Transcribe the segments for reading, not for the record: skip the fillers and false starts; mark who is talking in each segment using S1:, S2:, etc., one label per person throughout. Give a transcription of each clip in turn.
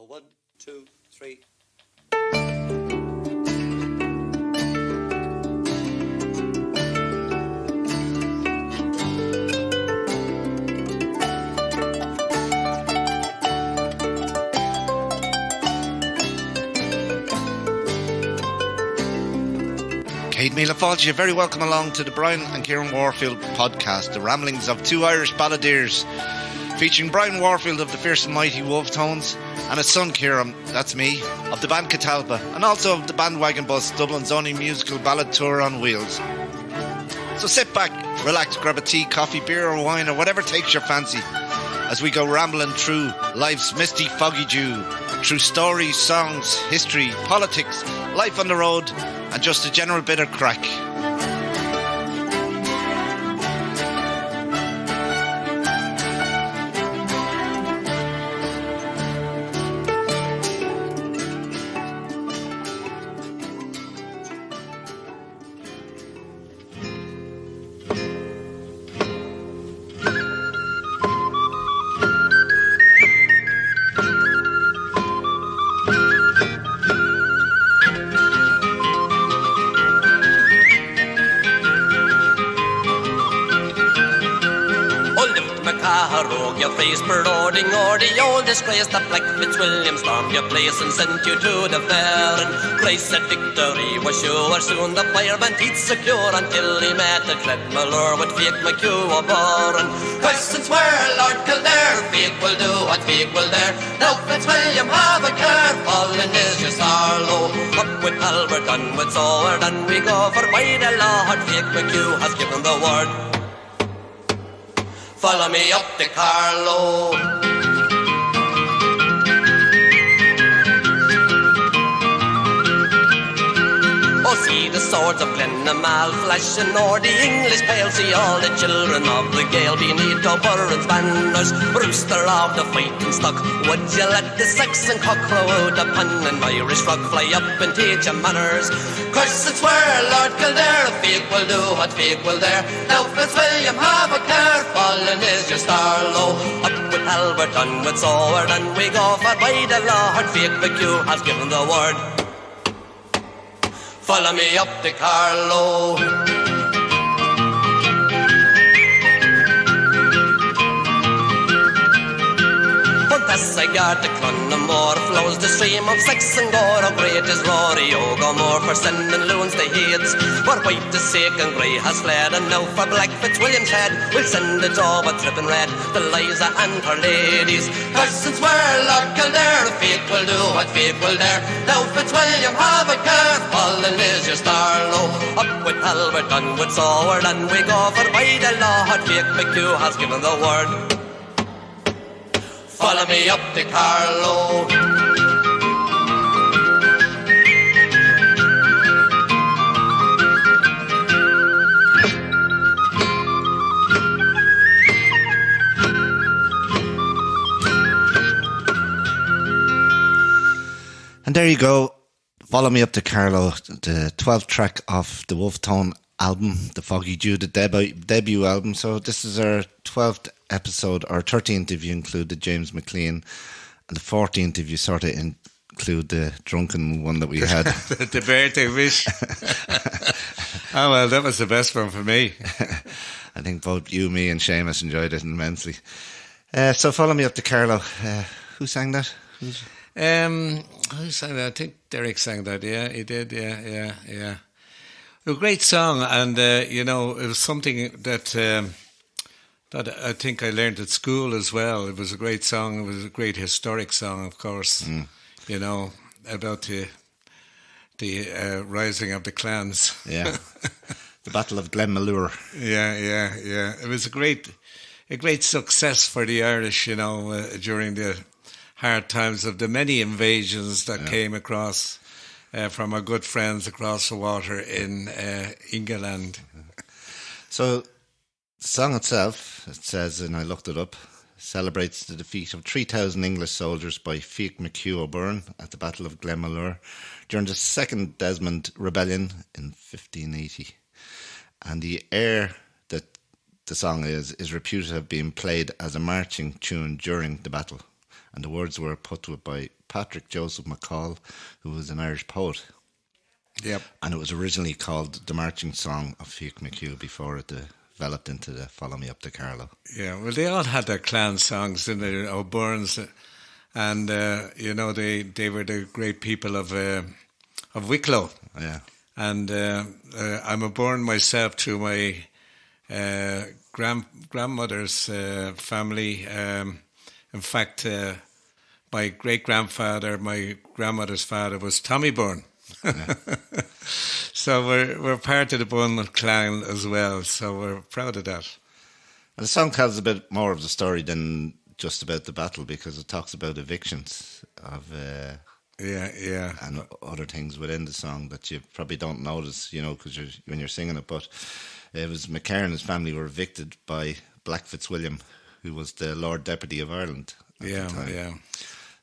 S1: 1, 2, 3.
S2: Kate Mila Falls, you're very welcome along to the Brian and Kieran Warfield podcast, the ramblings of two Irish balladeers, featuring Brian Warfield of the fierce and mighty Wolf Tones and his son Kieran, that's me, of the band Catalpa, and also of the Bandwagon Bus, Dublin's only musical ballad tour on wheels. So sit back, relax, grab a tea, coffee, beer or wine or whatever takes your fancy as we go rambling through life's misty foggy dew, through stories, songs, history, politics, life on the road and just a general bit of crack.
S3: Your face perording or the old disgrace that Black Fitzwilliam stormed your place and sent you to the fair. And Christ said victory was sure, soon the fireman he'd secure until he met the Cledmalure with Fake McHugh o'Bore. And Christ and swear, Lord Kildare, Fake will do what Fake will dare. Now Fitzwilliam have a care, fallen is your Carlow. Up with Albert and with sword, and we go for by the Lord. Fake McHugh has given the word. Follow me up to Carlow. Oh, see the swords of Glenamal flashing o'er the English pale. See all the children of the Gael beneath O'Burren's banners. Rooster of the fighting stock, would you let the Saxon cock crow out upon an Irish frog? Fly up and teach him manners. Curse and swear, Lord Kildare, Fake will do what Fake will dare. Now Fitzwilliam have a care, fallen is your Carlow. Up with Albert and with sword, and we go for by the Lord. Fake McHugh has given the word. Follow me up to Carlow. I got the Clonamore, flows the stream of Saxon Gore. How great is Rory O'Gomore for sending loons to heads, where white is sake and grey has fled. And now for Black Fitzwilliam's head, we'll send it over tripping red, the Liza and her ladies. Curse and swear, Lord Kildare, Fake will do what Fake will dare. Now Fitzwilliam have a care, fallen is your Carlow. Up with Albert and with sword, and we go for by the Lord. Fake McHugh has given the word. Follow me up to Carlow.
S2: And there you go. Follow Me Up to Carlow, the 12th track of the Wolf Tone album, the Foggy Dew, the debut album. So this is our 12th episode. Our 13th if you include the James McLean, and the 14th if you sort of include the drunken one that we had.
S4: The birthday wish. Oh well, that was the best one for me.
S2: I think both you, me and Seamus enjoyed it immensely. So Follow Me Up to Carlow. Who sang that?
S4: Who sang that? I think Derek sang that. Yeah, he did. Yeah. A great song, and it was something that I think I learned at school as well. It was a great song. It was a great historic song, of course. About the rising of the clans.
S2: Yeah, the Battle of Glenmalure.
S4: Yeah. It was a great success for the Irish. During the hard times of the many invasions that came across. From our good friends across the water in England.
S2: So the song itself, it says, and I looked it up, celebrates the defeat of 3,000 English soldiers by Fake McHugh O'Byrne at the Battle of Glenmalure during the Second Desmond Rebellion in 1580. And the air that the song is reputed to have been played as a marching tune during the battle. and the words were put to it by Patrick Joseph McCall, who was an Irish poet.
S4: Yep.
S2: And it was originally called The Marching Song of Fiach McHugh before it developed into the Follow Me Up to Carlow.
S4: Yeah, well, they all had their clan songs, didn't they? O'Byrne's, and they were the great people of Wicklow.
S2: Yeah.
S4: And I'm a Byrne myself through my grandmother's family. In fact, my great-grandfather, my grandmother's father, was Tommy Byrne. Yeah. So we're part of the Byrne clan as well, so we're proud of that.
S2: And the song tells a bit more of the story than just about the battle, because it talks about evictions of and other things within the song that you probably don't notice, because when you're singing it. But it was McCarran and his family were evicted by Black Fitzwilliam, who was the Lord Deputy of Ireland at the time. Yeah.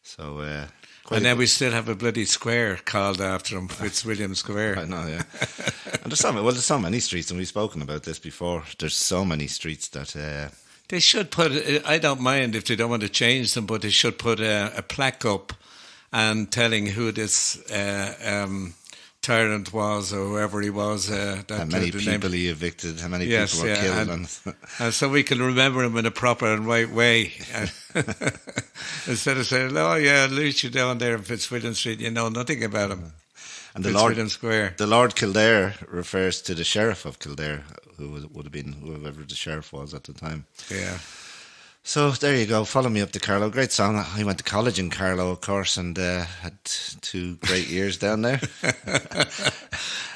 S2: So.
S4: And then we still have a bloody square called after him, Fitzwilliam Square.
S2: I know, yeah. And there's so many streets, and we've spoken about this before. There's so many streets that
S4: they should put. I don't mind if they don't want to change them, but they should put a plaque up and telling who this tyrant was, or whoever he was.
S2: How many people he evicted, how many people were killed.
S4: And so we can remember him in a proper and right way. Instead of saying, oh yeah, Luce, you're down there in Fitzwilliam Street, you know nothing about him.
S2: And
S4: Fitzwilliam Square.
S2: The Lord Kildare refers to the Sheriff of Kildare, who would have been whoever the Sheriff was at the time.
S4: Yeah.
S2: So there you go, Follow Me Up to Carlow. Great song. I went to college in Carlow, of course, and had 2 great years down there.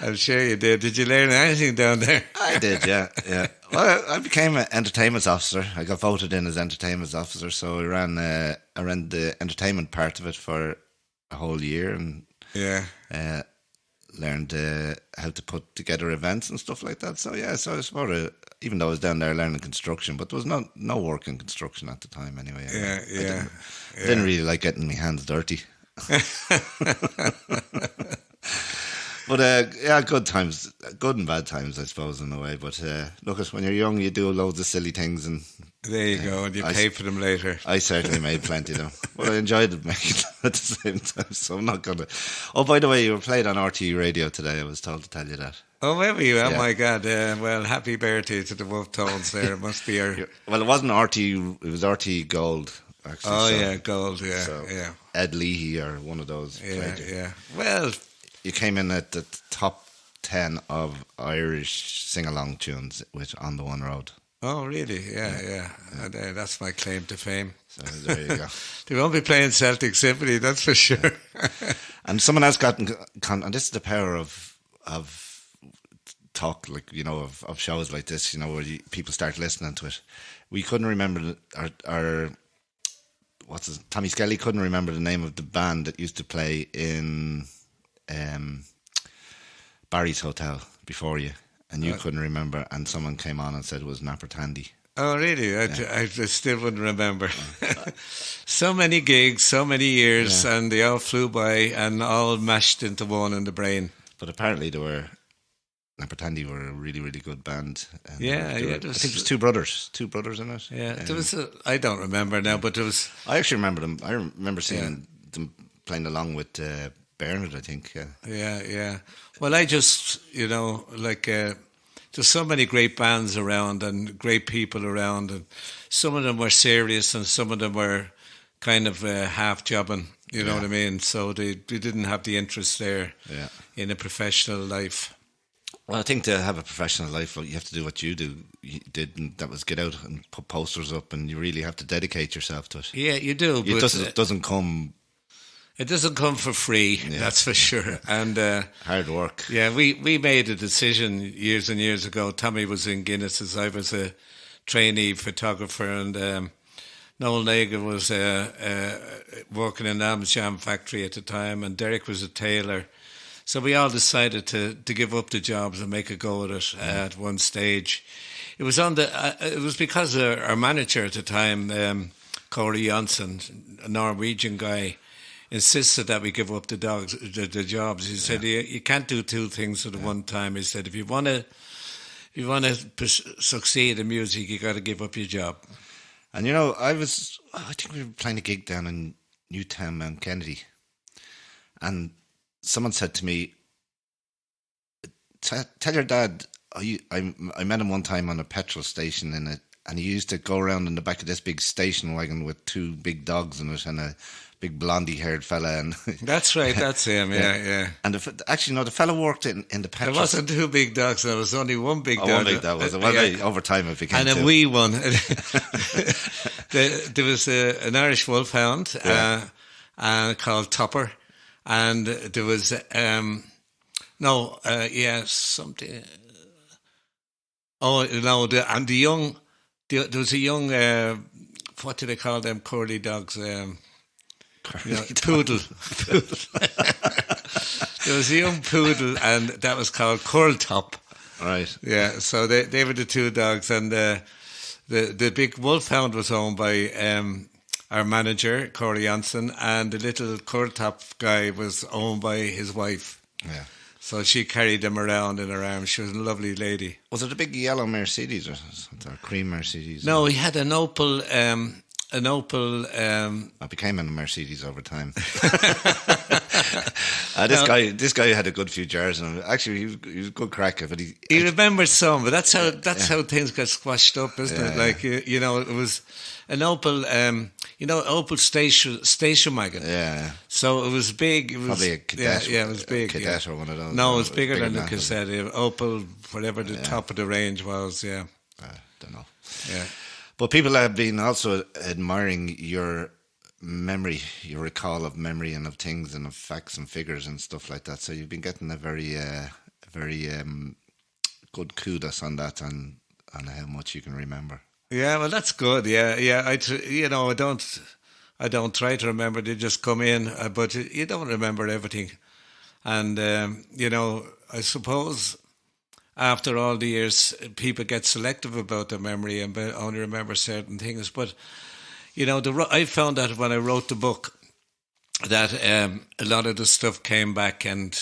S4: I'm sure you did. Did you learn anything down there?
S2: I did, yeah. Well, I became an entertainment officer. I got voted in as entertainment officer, so I ran the entertainment part of it for a whole year, and learned how to put together events and stuff like that. So yeah, so I suppose even though I was down there learning construction, but there was no work in construction at the time anyway. I didn't really like getting my hands dirty. But good times, good and bad times, I suppose, in a way. But look, when you're young, you do loads of silly things, and
S4: there you go, and you pay for them later.
S2: I certainly made plenty, though. But I enjoyed it making them at the same time, so I'm not gonna. Oh, by the way, you were played on RTE Radio today. I was told to tell you that.
S4: Oh, maybe you? Oh my God! Well, happy birthday to the Wolf Tones. There, it must be our.
S2: Well, it wasn't RTE. It was RTE Gold. Actually.
S4: Oh yeah, Gold. Yeah,
S2: so
S4: yeah.
S2: Ed Leahy or one of those.
S4: Yeah. Well.
S2: You came in at the top 10 of Irish sing-along tunes with On the One Road.
S4: Oh, really? Yeah. And, that's my claim to fame.
S2: So there you go.
S4: They won't be playing Celtic Symphony, that's for sure.
S2: Yeah. And someone else got and this is the power of talk, like, of shows like this, where people start listening to it. We couldn't remember our Tommy Skelly couldn't remember the name of the band that used to play in Barry's Hotel before you, and you couldn't remember, and someone came on and said it was Napper Tandy.
S4: Oh, really? I still wouldn't remember. So many gigs, so many years, and they all flew by and all mashed into one in the brain.
S2: But apparently Napper Tandy were a really, really good band. And
S4: I
S2: think it was two brothers in it.
S4: Yeah, there was. I don't remember now, but there was.
S2: I actually remember them. I remember seeing them playing along with Bernard, I think.
S4: Yeah. Well, I just, there's so many great bands around and great people around, and some of them were serious and some of them were kind of half jobbing. You know what I mean? So they didn't have the interest there in a professional life.
S2: Well, I think to have a professional life, you have to do what you did, and that was get out and put posters up, and you really have to dedicate yourself to it.
S4: Yeah, you do.
S2: It doesn't come.
S4: It doesn't come for free, that's for sure. And
S2: hard work.
S4: Yeah, we made a decision years and years ago. Tommy was in Guinness's. I was a trainee photographer, and Noel Nagle was working in Amjam factory at the time, and Derek was a tailor. So we all decided to give up the jobs and make a go at it at one stage. It was it was because our manager at the time, Corey Janssen, a Norwegian guy, insisted that we give up the jobs. He said you can't do two things at one time. He said if you want to succeed in music, you got to give up your job.
S2: And I think we were playing a gig down in Newtown, Mount Kennedy, and someone said to me, "Tell your dad I met him one time on a petrol station and he used to go around in the back of this big station wagon with two big dogs in it and a big blondie-haired fella." And
S4: that's right, that's him. Yeah.
S2: And the fella worked in the petrol.
S4: There wasn't two big dogs. There was only one big dog.
S2: One big dog was it? Well, over time it became
S4: and a
S2: two.
S4: wee one. There was an Irish wolfhound called Topper, and there was something. Oh no, there was a young what do they call them curly dogs? Poodle. There was a young poodle, and that was called Curl Top.
S2: Right.
S4: Yeah. So they were the two dogs, and the big wolfhound was owned by our manager Corey Janssen, and the little Curl Top guy was owned by his wife.
S2: Yeah.
S4: So she carried them around in her arms. She was a lovely lady.
S2: Was it a big yellow Mercedes or cream Mercedes?
S4: No, he had an Opel.
S2: I became a Mercedes over time. This guy had a good few jars in him. Actually, he was a good cracker, but he
S4: remembers some. But that's how things get squashed up, isn't it? Like it was an Opel. Opel station wagon.
S2: Yeah.
S4: So it was big. It was
S2: probably a Cadet.
S4: Yeah, it was big.
S2: A Cadet or one of those.
S4: No, it was bigger than the Cadet. Opel, whatever the top of the range was. Yeah.
S2: Don't know.
S4: Yeah.
S2: But people have been also admiring your memory, your recall of memory and of things and of facts and figures and stuff like that. So you've been getting a very good kudos on that and on how much you can remember.
S4: Yeah, well, that's good. Yeah. I don't try to remember. They just come in, but you don't remember everything. And I suppose after all the years, people get selective about their memory and only remember certain things. But I found that when I wrote the book, that a lot of the stuff came back, and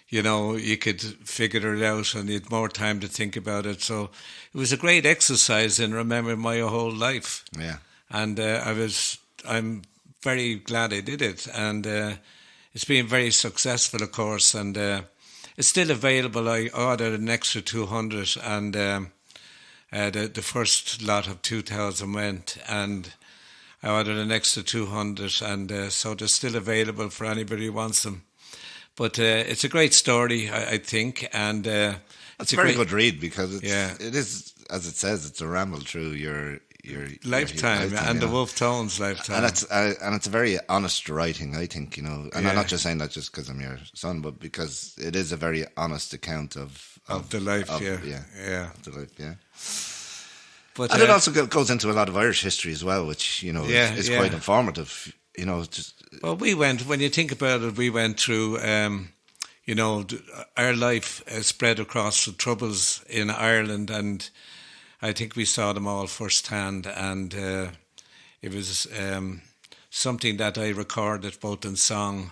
S4: you could figure it out, and you had more time to think about it. So it was a great exercise in remembering my whole life.
S2: Yeah,
S4: and I'm very glad I did it, and it's been very successful, of course, and it's still available. I ordered an extra 200, and the first lot of 2,000 went, and I ordered an extra 200, and so they're still available for anybody who wants them. But it's a great story, I think, and
S2: it's a very good read, because it is, as it says, it's a ramble through your
S4: lifetime, and the Wolfe Tones lifetime,
S2: and it's a very honest writing, I think, and I'm not just saying that just because I'm your son, but because it is a very honest account of
S4: the life,
S2: of the life,
S4: But
S2: and it also goes into a lot of Irish history as well, which is quite informative.
S4: Well, when you think about it, we went through, our life spread across the troubles in Ireland, and I think we saw them all firsthand, and it was something that I recorded both in song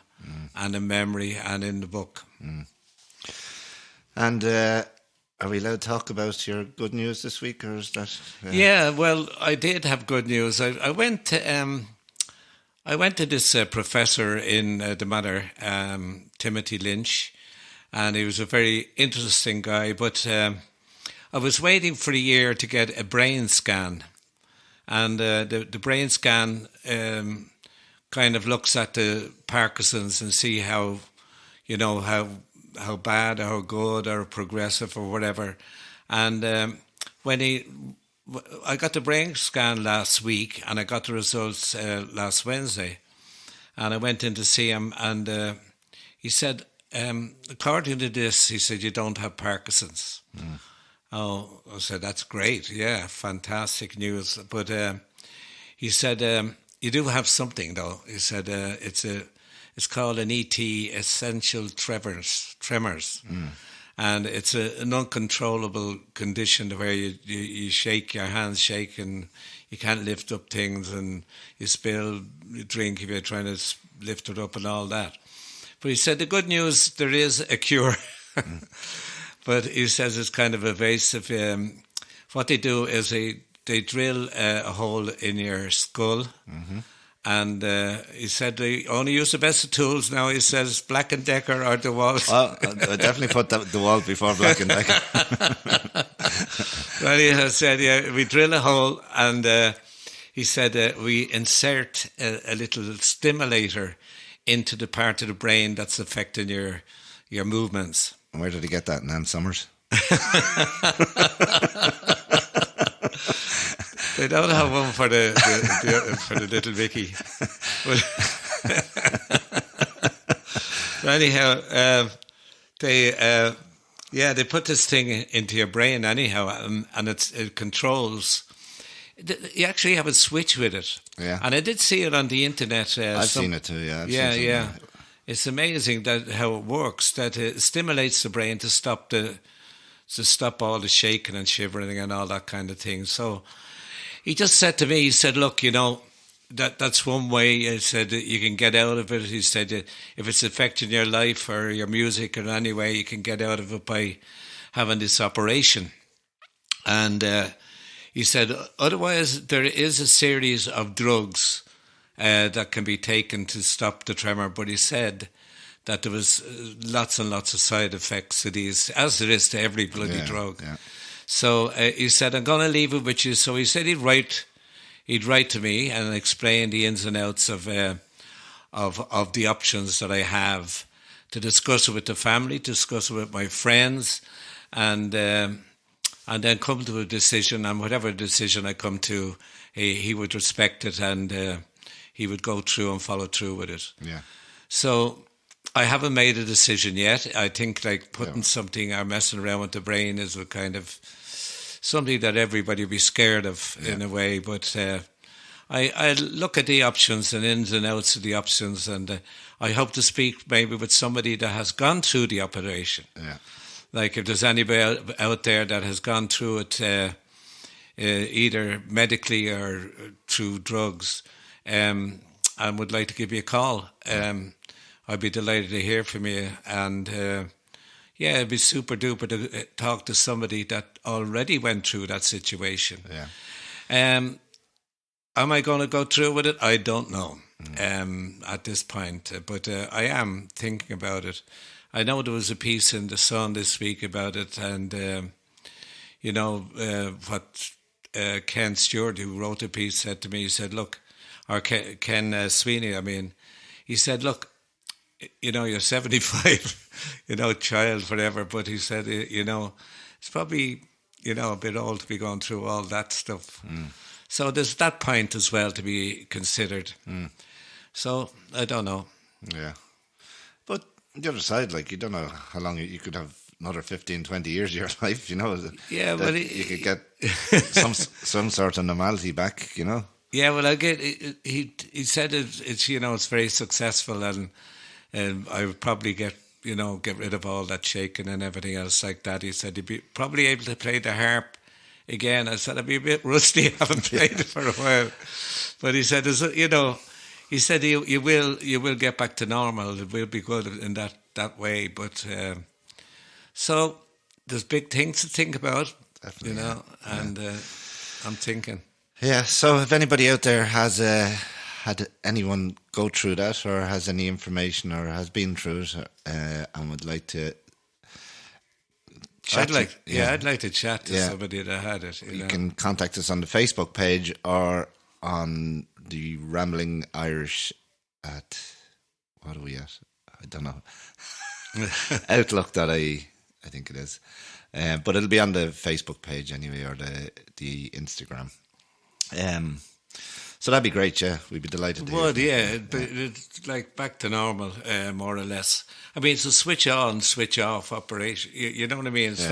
S4: and in memory and in the book.
S2: And are we allowed to talk about your good news this week, or is that?
S4: Yeah, well, I did have good news. I went to this professor in the Mater, Timothy Lynch, and he was a very interesting guy, but I was waiting for a year to get a brain scan, and the brain scan kind of looks at the Parkinson's and see how bad or good or progressive or whatever. And I got the brain scan last week, and I got the results last Wednesday, and I went in to see him, and he said, according to this, he said, you don't have Parkinson's. Oh, I said, that's great. Yeah, fantastic news. But he said, you do have something, though. He said, it's called an ET, essential tremors. And it's an uncontrollable condition where you shake, your hands shake, and you can't lift up things, and you spill drink if you're trying to lift it up and all that. But he said, the good news, there is a cure. But he says it's kind of evasive. What they do is they drill a hole in your skull. Mm-hmm. And he said they only use the best of tools now. He says Black and Decker or DeWalt.
S2: Well, I definitely put the DeWalt before Black and Decker.
S4: Well, he has said, yeah, we drill a hole, and he said we insert a little stimulator into the part of the brain that's affecting your movements.
S2: And where did he get that? Nan Summers?
S4: They don't have one for the for the little Vicky. But anyhow, they put this thing into your brain anyhow, and it controls. You actually have a switch with it. Yeah. And I did see it on the internet.
S2: I've seen it too. Yeah.
S4: Yeah. It's amazing that how it works. That it stimulates the brain to stop all the shaking and shivering and all that kind of thing. So. He just said to me, he said, look, that's one way. He said you can get out of it. He said if it's affecting your life or your music in any way, you can get out of it by having this operation. And he said, otherwise there is a series of drugs that can be taken to stop the tremor. But he said that there was lots and lots of side effects to these, as there is to every bloody drug. Yeah. So he said, I'm going to leave it with you. So he said he'd write to me and explain the ins and outs of the options that I have, to discuss it with the family, discuss it with my friends, and then come to a decision. And whatever decision I come to, he would respect it, and he would go through and follow through with it. Yeah. So I haven't made a decision yet. I think like putting something or messing around with the brain is a kind of something that everybody would be scared of in a way. But I look at the options and ins and outs of the options, and I hope to speak maybe with somebody that has gone through the operation. Yeah. Like if there's anybody out there that has gone through it either medically or through drugs, and would like to give you a call. I'd be delighted to hear from you, and it'd be super duper to talk to somebody that already went through that situation. Yeah. Am I going to go through with it? I don't know at this point, but I am thinking about it. I know there was a piece in The Sun this week about it, and what Ken Stewart, who wrote the piece, said to me, he said, look, or Ken Sweeney, I mean, he said, look, you're 75, child, whatever. But he said, it's probably, a bit old to be going through all that stuff. Mm. So there's that point as well to be considered. Mm. So I don't know.
S2: Yeah. But the other side, like, you don't know how long you could have another 15, 20 years of your life,
S4: Yeah, well,
S2: you could get some sort of normality back,
S4: Yeah, well, I get. He said it's it's very successful, and I would probably get rid of all that shaking and everything else like that. He said he'd be probably able to play the harp again. I said I'd be a bit rusty. I haven't played it for a while, but he said he said you will get back to normal. It will be good in that way. But so there's big things to think about,
S2: definitely,
S4: and I'm thinking.
S2: Yeah, so if anybody out there has had anyone go through that, or has any information, or has been through it, and would like to chat,
S4: I'd like to chat to somebody that had it.
S2: You can contact us on the Facebook page or on the Rambling Irish at, what are we at? I don't know. Outlook.ie, I think it is. But it'll be on the Facebook page anyway, or the Instagram. So that'd be great, yeah. We'd be delighted to hear.
S4: Would, yeah. It's like back to normal, more or less. I mean, it's a switch on, switch off operation. You know what I mean? It's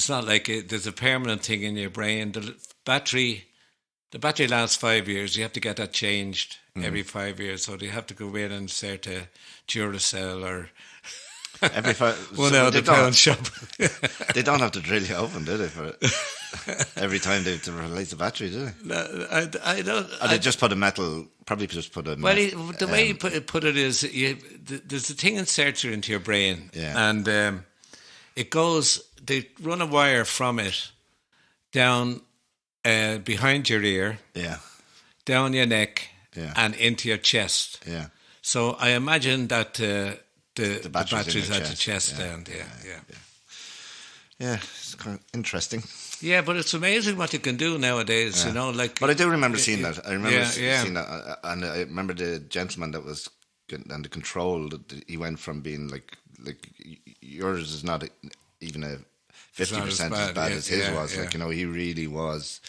S4: not like there's a permanent thing in your brain. The battery lasts 5 years. You have to get that changed every 5 years. So you have to go in and insert a Duracell or
S2: every
S4: one out of the pound shop.
S2: They don't have to drill you open, do they? For every time they have to replace the battery, do they?
S4: No, I don't.
S2: Or they just put a metal. Probably just put a.
S4: Well, the way you put it is, there's a thing inserted into your brain, and it goes. They run a wire from it down behind your ear,
S2: Yeah.
S4: down your neck,
S2: Yeah.
S4: and into your chest.
S2: Yeah.
S4: So I imagine that the
S2: batteries in
S4: batteries
S2: your
S4: at the
S2: chest.
S4: chest
S2: Yeah,
S4: end.
S2: Yeah, it's kind of interesting.
S4: Yeah, but it's amazing what you can do nowadays.
S2: Yeah.
S4: You know, like.
S2: But I do remember seeing that. I remember
S4: Yeah.
S2: seeing that, and I remember the gentleman that was and the control. He went from being like yours is not even a 50% as bad as his was.
S4: Yeah.
S2: Like, you know, he really was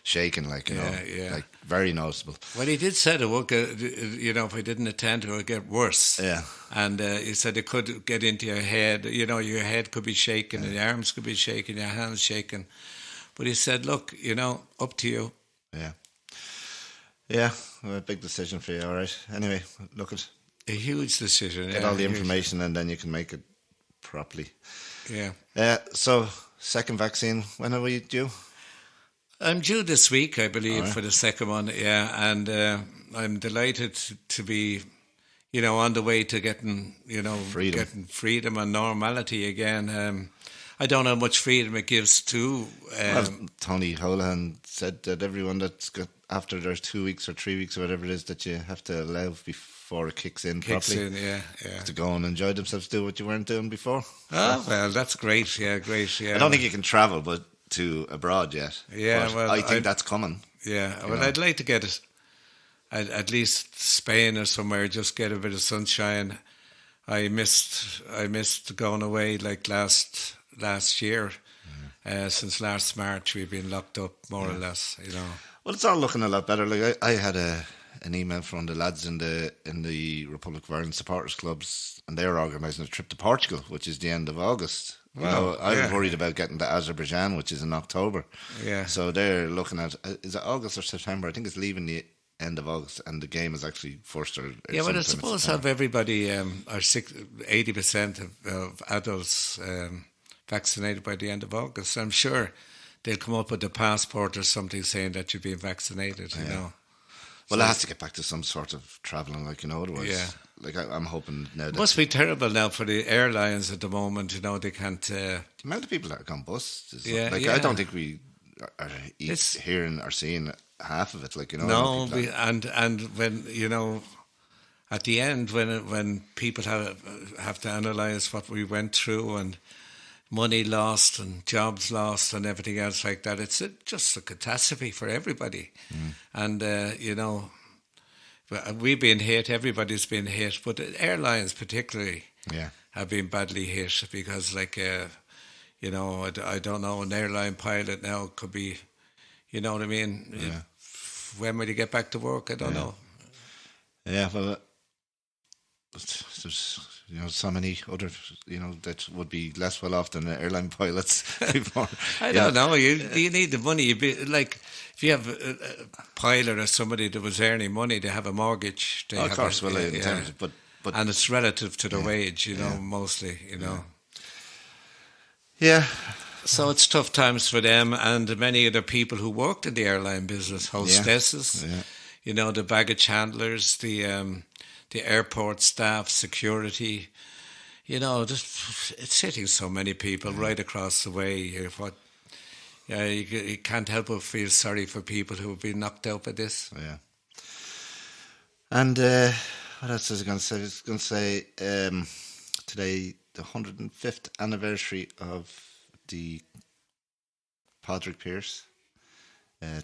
S2: shaking. Like, you know, like very noticeable.
S4: Well, he did say it would get, you know, if I didn't attend to it, it would get worse.
S2: Yeah.
S4: And he said it could get into your head. You know, your head could be shaking, and your arms could be shaking, your hands shaking. But he said, look, you know, up to you.
S2: Yeah. Yeah, well, a big decision for you, all right. Anyway, look at
S4: a huge decision.
S2: Get all the information and then you can make it properly.
S4: Yeah.
S2: So, second vaccine, when are we due?
S4: I'm due this week, I believe,
S2: right.
S4: for the second one. Yeah, and I'm delighted to be, you know, on the way to getting, you know, getting freedom and normality again. I don't know how much freedom it gives to.
S2: Well, Tony Holohan said that everyone that's got after their 2 weeks or 3 weeks or whatever it is that you have to allow before it kicks in properly.
S4: Yeah.
S2: To go and enjoy themselves, do what you weren't doing before.
S4: Oh, well, that's great. Yeah, great. Yeah.
S2: I don't think you can travel, but to abroad yet.
S4: Yeah,
S2: but
S4: well,
S2: I think that's coming.
S4: Yeah, well, I'd like to get it. At least Spain or somewhere, just get a bit of sunshine. I missed going away like last year. Since last March, we've been locked up more or less. You know.
S2: Well, it's all looking a lot better. Like I had an email from the lads in the Republic of Ireland supporters clubs, and they're organising a trip to Portugal, which is the end of August. Wow. You know, I was worried about getting to Azerbaijan, which is in October.
S4: Yeah.
S2: So they're looking at, is it August or September? I think it's leaving the end of August, and the game is actually first or
S4: yeah. Well, I suppose have everybody or 80% of adults vaccinated by the end of August. I'm sure they'll come up with a passport or something saying that you've been vaccinated. You know.
S2: Well, I have to get back to some sort of travelling, like, you know, otherwise.
S4: Yeah.
S2: Like, I'm hoping now that...
S4: It must be terrible now for the airlines at the moment, you know, they can't... the
S2: amount of people that are gone bust is...
S4: I
S2: don't think we are hearing or seeing half of it, like, you know.
S4: No, and when, you know, at the end, when people have to analyse what we went through and money lost and jobs lost and everything else like that, it's just a catastrophe for everybody. And, you know... We've been hit, everybody's been hit, but airlines particularly have been badly hit because, like, you know, I don't know, an airline pilot now could be, you know what I mean?
S2: Yeah.
S4: When will you get back to work? I don't know.
S2: Yeah, well, there's, you know, so many other, you know, that would be less well off than airline pilots before.
S4: I don't know. You need the money. You be like, if you have a pilot or somebody that was earning money, they have a mortgage. They
S2: of course, but
S4: and it's relative to the wage, you know, mostly, you know.
S2: Yeah.
S4: So it's tough times for them and many other people who worked in the airline business, hostesses, you know, the baggage handlers, the airport staff, security. You know, it's hitting so many people right across the way. You can't help but feel sorry for people who have been knocked out by this.
S2: Yeah. And what else is it going to say? It's going to say today, the 105th anniversary of the Padraig Pearse,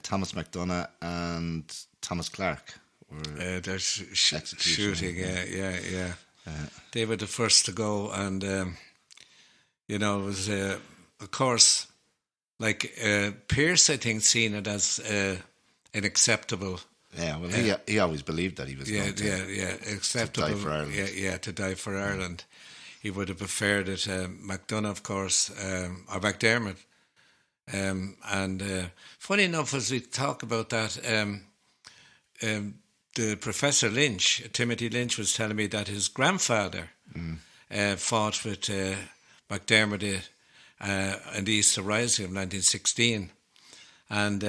S2: Thomas McDonough and Thomas Clark.
S4: There's shooting, yeah. They were the first to go, and you know, it was of course, like Pearse, I think, seen it as an acceptable.
S2: Yeah, well, he always believed that he was going to
S4: acceptable.
S2: To die for Ireland.
S4: To die for Ireland. He would have preferred it. McDonough, of course, or McDermott. And funny enough, as we talk about that, the Professor Lynch, Timothy Lynch, was telling me that his grandfather fought with McDermott in the Easter Rising of 1916, and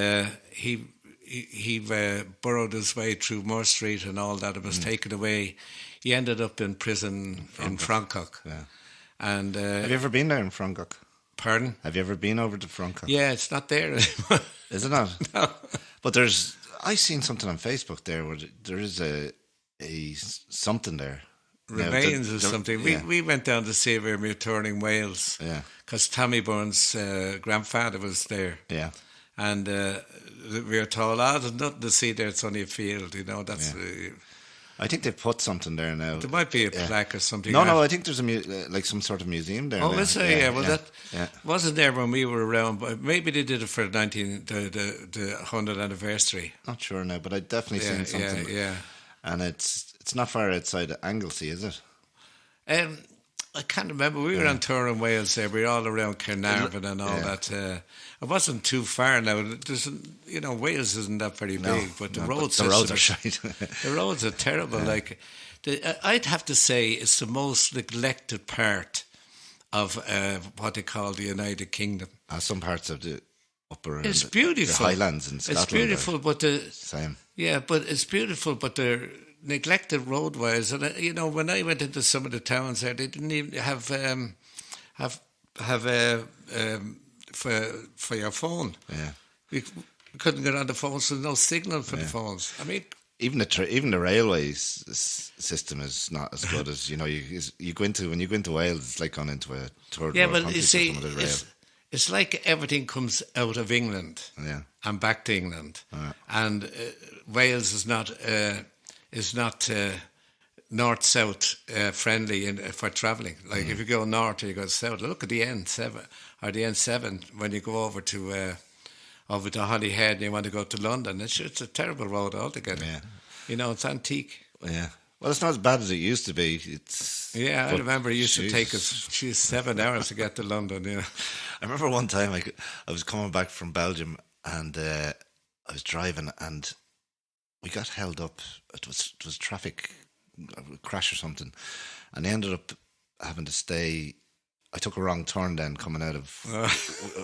S4: he burrowed his way through Moore Street and all that. It was taken away. He ended up in prison in Francoch.
S2: Yeah.
S4: And
S2: have you ever been there in Francoch?
S4: Pardon?
S2: Have you ever been over to Franca?
S4: Yeah, it's not there anymore.
S2: Is it not?
S4: No.
S2: But I seen something on Facebook there where there is a something there.
S4: Remains or something.
S2: Yeah.
S4: We went down to see where we were touring Wales.
S2: Yeah.
S4: Because Tommy Byrne's grandfather was there.
S2: Yeah.
S4: And we were told, there's nothing to see there, it's only a field, that's...
S2: Yeah. I think they've put something there now.
S4: There might be a plaque or something.
S2: No, I think there's like some sort of museum there.
S4: Oh,
S2: now.
S4: is there? Yeah, well, that
S2: yeah.
S4: wasn't there when we were around, but maybe they did it for the 100th anniversary.
S2: Not sure now, but I definitely seen something.
S4: Yeah.
S2: And it's not far outside Anglesey, is it?
S4: I can't remember. We were on tour in Wales there. We were all around Carnarvon and all that. It wasn't too far now. Wales isn't that very big, but the roads
S2: are shite.
S4: The roads are terrible. Like, I'd have to say it's the most neglected part of what they call the United Kingdom.
S2: Some parts of the upper
S4: it's beautiful.
S2: The Highlands in Scotland.
S4: It's beautiful, but
S2: same.
S4: Yeah, but it's beautiful, but they're neglected roadways. And when I went into some of the towns there, they didn't even have for your phone.
S2: Yeah,
S4: we couldn't get on the phones. So there's no signal for the phones. I mean,
S2: even the railways system is not as good as you go into when you go into Wales. It's like going into a third world country
S4: you see,
S2: system with a rail.
S4: It's like everything comes out of England and back to England, and Wales is not north-south friendly for travelling. Like if you go north or you go south, look at the N7 or the N7 when you go over to Holyhead and you want to go to London. It's a terrible road altogether.
S2: Yeah.
S4: It's antique.
S2: Yeah. Well, it's not as bad as it used to be.
S4: I remember it used to take us 7 hours to get to London.
S2: I remember one time I was coming back from Belgium and I was driving and we got held up. It was traffic crash or something, and I ended up having to stay. I took a wrong turn then coming out of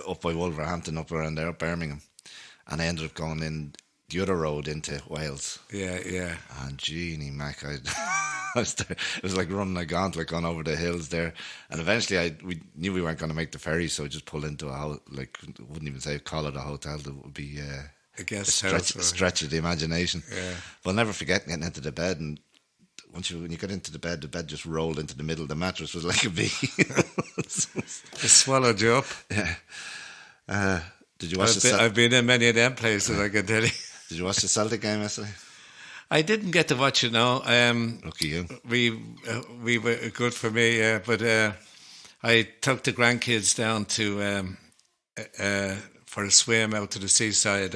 S2: up by Wolverhampton, up around there, up Birmingham, and I ended up going in the other road into Wales.
S4: Yeah.
S2: And Jeannie Mac, I was there. It was like running a gauntlet going over the hills there. And eventually we knew we weren't going to make the ferry, so I just pulled into a house, wouldn't even call it a hotel. That would be a stretch of the imagination. Yeah. But I'll never forget getting into the bed, and when you got into the bed just rolled into the middle of the mattress. Was like a bee.
S4: It swallowed you up.
S2: Yeah. Did you watch
S4: I've been in many of them places, I can tell you.
S2: Did you watch the Celtic game yesterday?
S4: I didn't get to watch it now.
S2: Lucky you.
S4: We were good for me, but I took the grandkids down to for a swim out to the seaside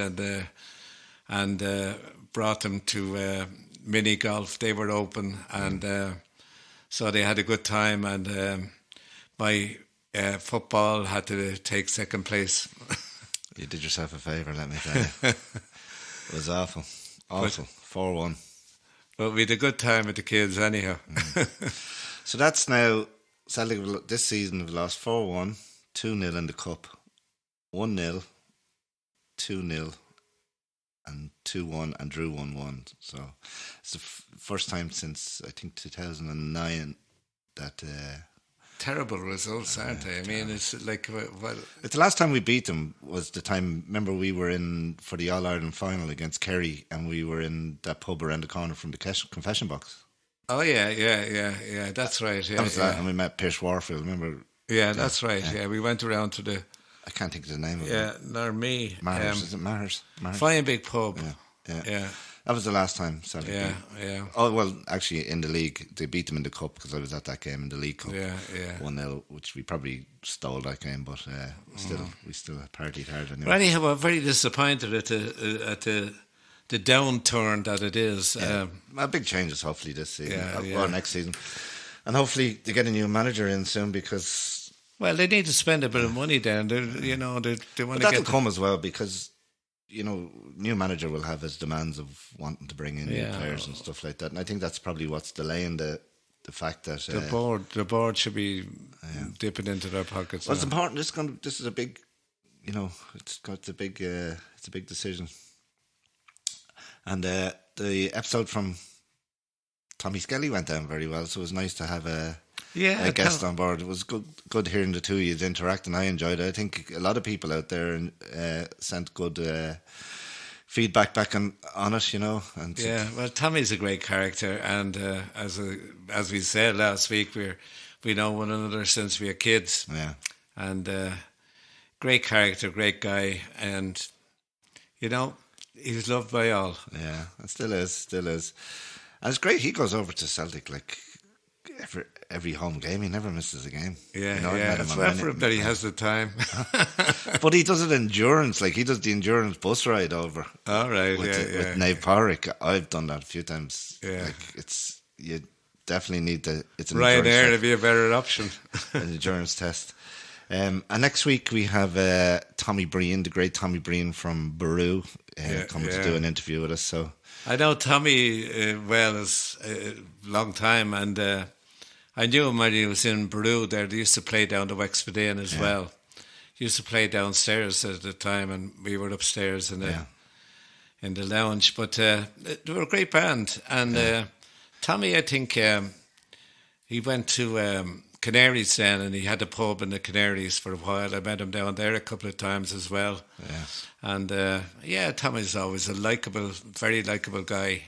S4: and brought them to mini golf. They were open, and so they had a good time. And my football had to take second place.
S2: You did yourself a favour, let me tell you. It was awful. 4-1.
S4: But we had a good time with the kids anyhow.
S2: So that's now, Celtic this season have lost 4-1, 2-0 in the Cup, 1-0, 2-0 and 2-1 and drew 1-1. So it's the first time since I think 2009 that
S4: terrible results, aren't they? I mean, it's like
S2: it's the last time we beat them was the time. Remember, we were in for the All Ireland final against Kerry, and we were in that pub around the corner from the confession box.
S4: Oh yeah. That's right. Yeah,
S2: that was that, and we met Pierce Warfield. Remember?
S4: Yeah, that's right. Yeah, we went around to the.
S2: I can't think of the name of it.
S4: Yeah, nor me.
S2: Mahers, is it Mahers?
S4: Fine big pub.
S2: Yeah. That was the last time. Celtic
S4: Yeah.
S2: Oh well, actually, in the league, they beat them in the cup because I was at that game in the League Cup.
S4: Yeah.
S2: 1-0, which we probably stole that game, but we still partied hard anyway.
S4: But anyhow, I'm very disappointed at the downturn that it is.
S2: Big changes hopefully this season or next season, and hopefully they get a new manager in soon because.
S4: Well, they need to spend a bit of money then. They want to get.
S2: That'll come as well because. New manager will have his demands of wanting to bring in new players and stuff like that, and I think that's probably what's delaying the fact that
S4: the board should be dipping into their pockets.
S2: Well, it's important. This is a big, it's a big decision, and the episode from Tommy Skelly went down very well, so it was nice to have a. guest on board. It was good hearing the two of you interact, and I enjoyed it. I think a lot of people out there sent good feedback back on it, you know. And
S4: well, Tommy's a great character, and as we said last week, we know one another since we were kids.
S2: Yeah,
S4: and great character, great guy, and you know, he was loved by all.
S2: Yeah, it still is. And it's great. He goes over to Celtic like every home game. He never misses a game.
S4: Yeah,
S2: you know,
S4: it's well for him that he has the time.
S2: But he does it endurance. Like he does the endurance bus ride over.
S4: All right,
S2: with Nave Porrick. I've done that a few times.
S4: Yeah,
S2: like you definitely need it's an
S4: right there to be a better option.
S2: An endurance test. And next week we have Tommy Breen, the great Tommy Breen from Baru, coming to do an interview with us. So
S4: I know Tommy well as a long time, and I knew him when he was in Baru. There, they used to play down the Wexford as well. He used to play downstairs at the time, and we were upstairs in the lounge. But they were a great band, and Tommy, I think he went to Canaries then, and he had a pub in the Canaries for a while. I met him down there a couple of times as well.
S2: Yeah.
S4: And Tommy's always very likeable guy,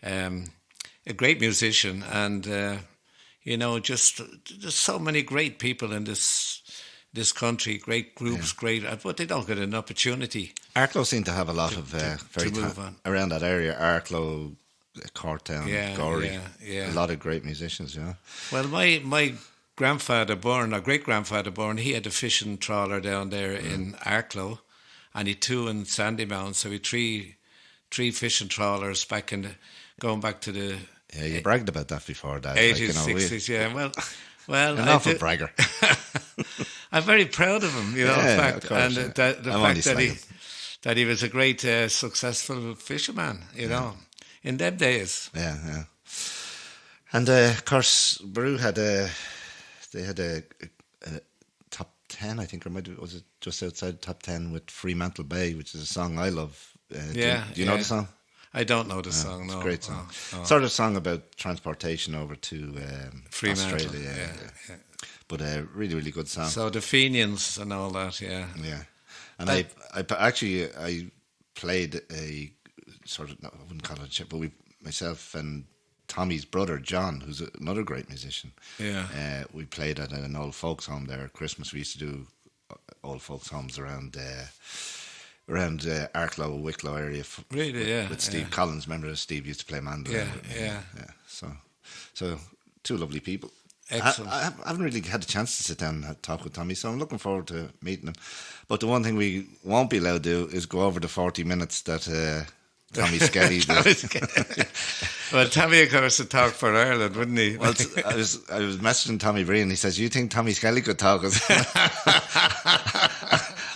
S4: a great musician, and you know, just there's so many great people in this country, great groups, but they don't get an opportunity.
S2: Arklow seem to have a lot of around that area. Arklow, Cortown, Gorey, a lot of great musicians. You know.
S4: Well, my great grandfather born, he had a fishing trawler down there in Arklow, and he two in Sandymount. So he three fishing trawlers going back to the.
S2: Yeah, you bragged about that before, Dad.
S4: 80s, 60s, yeah. Well,
S2: an awful bragger.
S4: I'm very proud of him, you know.
S2: Yeah,
S4: in fact,
S2: of course,
S4: and the fact that he was a great, successful fisherman, you know, in them days.
S2: Yeah. And of course, Baru had a top 10, I think, or was it just outside top 10 with Fremantle Bay, which is a song I love. Do you know the song?
S4: I don't know the song.
S2: It's
S4: no,
S2: a great song.
S4: No.
S2: Sort of song about transportation over to Australia.
S4: Yeah.
S2: But a really, really good song.
S4: So the Fenians and all that, yeah.
S2: Yeah. And I played a sort of, I wouldn't call it a chip, but myself and Tommy's brother, John, who's another great musician.
S4: Yeah.
S2: We played at an old folks home there at Christmas. We used to do old folks homes around Arklow, Wicklow area.
S4: Really, yeah.
S2: With Steve Collins. Remember Steve used to play mandolin?
S4: Yeah.
S2: So two lovely people.
S4: Excellent.
S2: I haven't really had a chance to sit down and talk with Tommy, so I'm looking forward to meeting him. But the one thing we won't be allowed to do is go over the 40 minutes that Tommy Skelly did.
S4: Well, Tommy, of course, would talk for Ireland, wouldn't he?
S2: Well, I was messaging Tommy Breen. He says, "You think Tommy Skelly could talk?"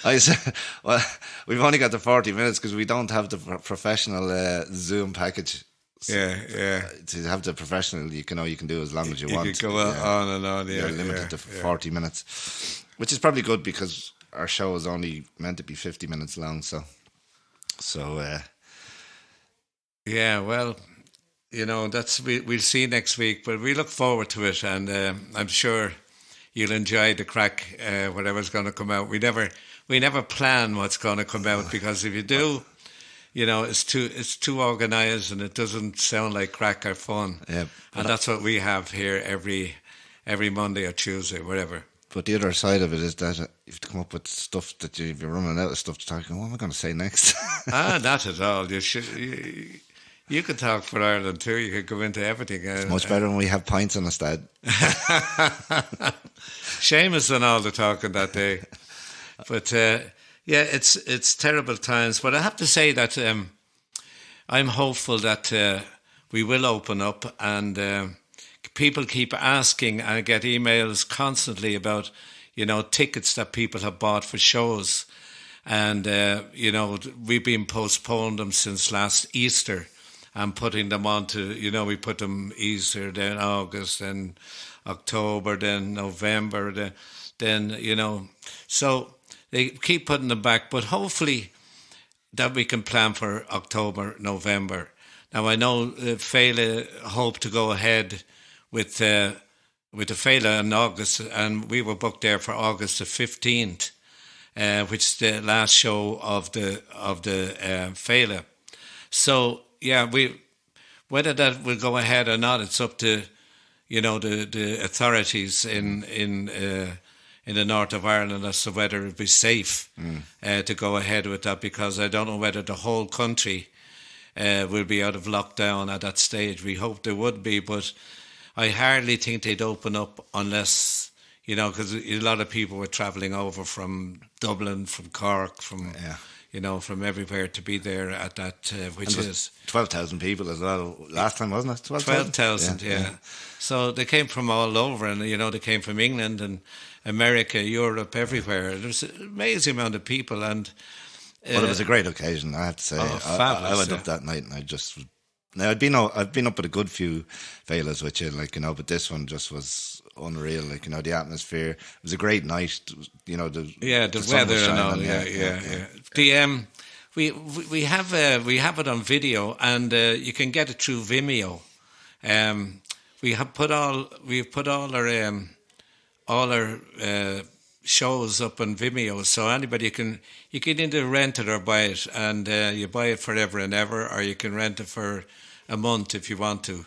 S2: I said, "Well, we've only got the 40 minutes because we don't have the professional Zoom package."
S4: Yeah.
S2: To have the professional, you can do as long as you want.
S4: You could go on and on. Yeah,
S2: you're limited to 40 minutes, which is probably good because our show is only meant to be 50 minutes long. So.
S4: Yeah, well, you know, we'll see next week, but we look forward to it, and I'm sure you'll enjoy the crack, whatever's going to come out. We never plan what's going to come out, because if you do, you know, it's too organised and it doesn't sound like crack or fun.
S2: Yeah,
S4: and that's what we have here every Monday or Tuesday, wherever.
S2: But the other side of it is that you have to come up with stuff that you're running out of stuff to talk. What am I going to say next?
S4: Not at all. You could talk for Ireland too. You could go into everything.
S2: It's much better when we have pints on us, Dad.
S4: Seamus done all the talking that day. But it's terrible times. But I have to say that I'm hopeful that we will open up, and people keep asking. I get emails constantly about, you know, tickets that people have bought for shows. And, you know, we've been postponed them since last Easter. And putting them on to, you know, we put them Easter, then August, then October, then November, then you know. So they keep putting them back, but hopefully that we can plan for October, November. Now, I know Fela hope to go ahead with with the Fela in August, and we were booked there for August the 15th, which is the last show of the Fela. So yeah, whether that will go ahead or not, it's up to the authorities in the north of Ireland as to whether it would be safe to go ahead with that, because I don't know whether the whole country will be out of lockdown at that stage. We hope they would be, but I hardly think they'd open up unless, because a lot of people were travelling over from Dublin, from Cork, from everywhere to be there at that, which is
S2: 12,000 people as well. Last time, wasn't it?
S4: 12,000, yeah. So they came from all over, and they came from England and America, Europe, everywhere. There's an amazing amount of people, and
S2: well, it was a great occasion, I have to say.
S4: Fabulous,
S2: I went up that night, and now I've been up with a good few Felas with you, but this one just was unreal. The atmosphere. It was a great night. The
S4: weather and all. Yeah. We have it on video, and you can get it through Vimeo. We've put all our shows up on Vimeo, so anybody you can either rent it or buy it, and you buy it forever and ever, or you can rent it for a month if you want to.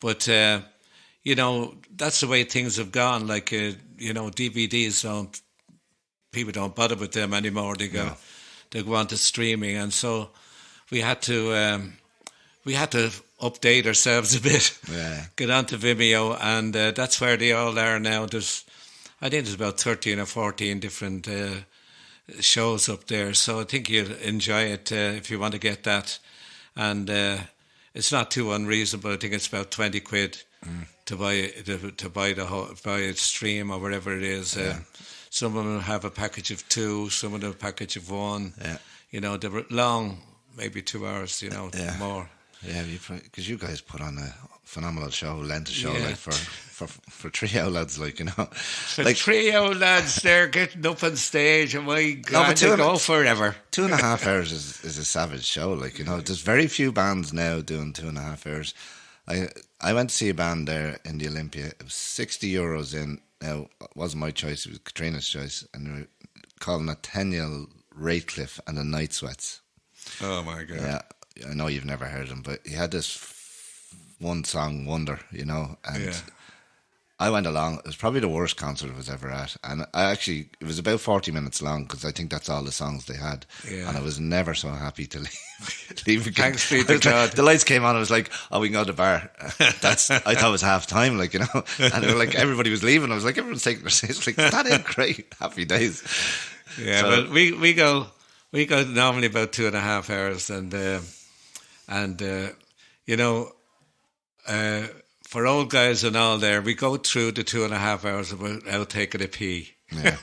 S4: But that's the way things have gone. DVDs people don't bother with them anymore. They go on to streaming, and so we had to update ourselves a bit. Get onto Vimeo, and that's where they all are now. I think there's about 13 or 14 different shows up there, so I think you'll enjoy it if you want to get that. And it's not too unreasonable. I think it's about 20 quid to buy a stream or whatever it is. Some of them have a package of 2, some of them a package of 1. They were long, maybe 2 hours. More.
S2: Yeah, because you guys put on a phenomenal show, lent a show for trio lads,
S4: For trio lads, they're getting up on stage, and my God, they go forever.
S2: 2.5 hours is a savage show, There's very few bands now doing 2.5 hours. I went to see a band there in the Olympia. It was €60 in. Now, it wasn't my choice; it was Katrina's choice, and they were calling it Teniel Ratecliffe and the Night Sweats.
S4: Oh my God!
S2: Yeah, I know you've never heard him, but he had this one song wonder, and I went along. It was probably the worst concert I was ever at, and it was about 40 minutes long, because I think that's all the songs they had, and I was never so happy to leave again.
S4: Thanks be to God.
S2: The lights came on, I was like, oh, we can go to the bar. I thought it was half time, and they were like, everybody was leaving. I was like, everyone's taking their seats. That ain't great. Happy days.
S4: Yeah, so, but we go normally about 2.5 hours, and for old guys and all there, we go through the 2.5 hours without taking a pee.
S2: Yeah.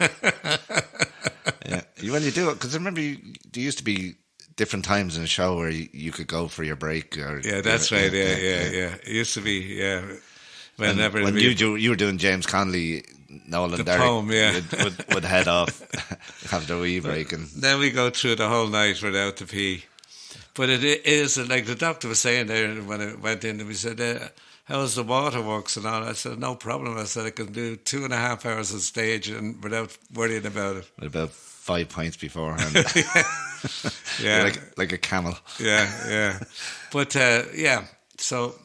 S2: When you do it, because I remember there used to be different times in a show where you could go for your break.
S4: That's right. Yeah. It used to be,
S2: when you were doing James Conley, Noel and Derek
S4: poem,
S2: would head off, have their wee break, and
S4: then we go through the whole night without the pee. But it is like the doctor was saying there when I went in, and we said, how's the waterworks and all? I said, no problem. I said, I can do 2.5 hours on stage and without worrying about it.
S2: With about 5 pints beforehand.
S4: Yeah.
S2: like a camel.
S4: Yeah. But, so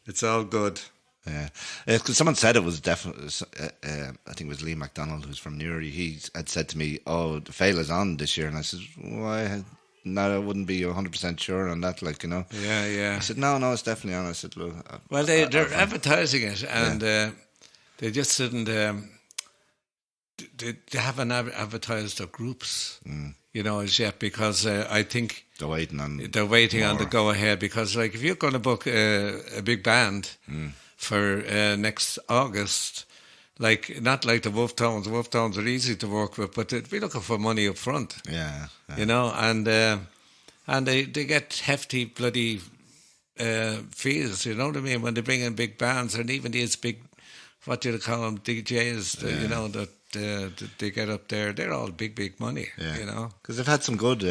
S4: it's all good.
S2: Yeah. Because someone said it was definitely, I think it was Lee MacDonald, who's from Newry. He had said to me, oh, the Fela's on this year. And I said, why? No, I wouldn't be 100% sure on that,
S4: Yeah.
S2: I said, no, it's definitely on. I said, look.
S4: Well, they're advertising it, and they just didn't. They haven't advertised their groups, as yet, because I think
S2: they're waiting on
S4: the go ahead. Because, if you're going to book a big band for next August. Not like the Wolf Tones. The Wolf Tones are easy to work with, but they'd be looking for money up front.
S2: Yeah.
S4: And they get hefty bloody fees, you know what I mean, when they bring in big bands, and even these big, what do you call them, DJs, that they get up there, they're all big money,
S2: Because they've had some good